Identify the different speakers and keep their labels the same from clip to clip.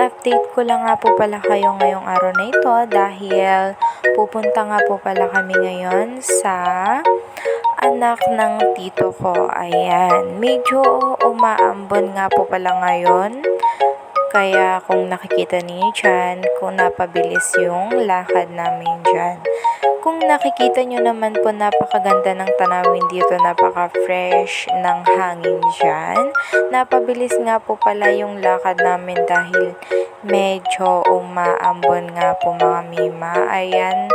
Speaker 1: update ko lang nga po pala kayo ngayong araw na ito dahil pupunta nga po pala kami ngayon sa anak ng tito ko. Ayan, medyo umaambon nga po pala ngayon. Kaya kung nakikita niyo dyan, kung napabilis yung lakad namin dyan. Kung nakikita nyo naman po, napakaganda ng tanawin dito, napaka-fresh ng hangin dyan. Napabilis nga po pala yung lakad namin dahil medyo umaambon nga po mga mima. Ayan,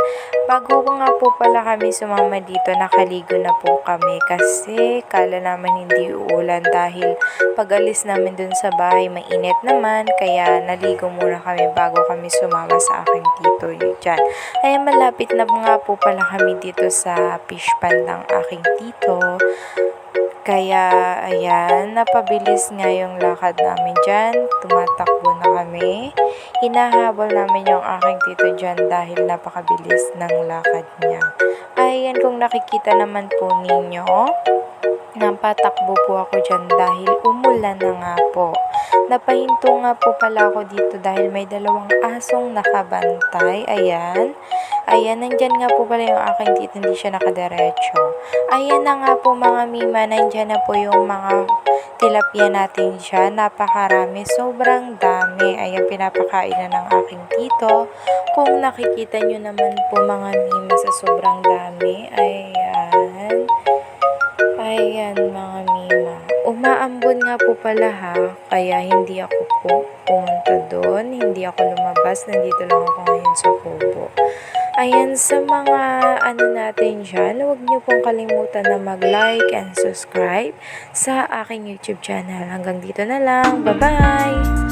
Speaker 1: bago nga po pala kami sumama dito, nakaligo na po kami kasi kala naman hindi uulan dahil pag-alis namin dun sa bahay mainit naman, kaya naligo muna kami bago kami sumama sa aking tito dyan. Ayan, malapit na nga po pala kami dito sa fish pond ng aking tito. Kaya, ayan, napabilis nga yung lakad namin dyan. Tumatakbo na kami. Hinahabol namin yung aking tito dyan dahil napakabilis ng lakad niya. Ayan, kung nakikita naman po ninyo, napatakbo po ako dyan dahil umulan na nga po. Napahinto nga po pala ako dito dahil may dalawang asong nakabantay. Ayan. Ayan, nandyan nga po pala yung aking tito, hindi siya nakadiretso. Ayan na nga po mga mima, nandyan na po yung mga tilapia natin dyan. Napakarami, sobrang dami. Ayan, pinapakain na ng aking tito. Kung nakikita nyo naman po mga mima sa sobrang dami, ayan. Ayan mga mima. Umaambon nga po pala ha, kaya hindi ako po pumunta doon. Hindi ako lumabas, nandito lang ako ngayon sa kubo. Ayan, sa mga natin dyan, huwag niyo pong kalimutan na mag-like and subscribe sa aking YouTube channel. Hanggang dito na lang. Bye-bye!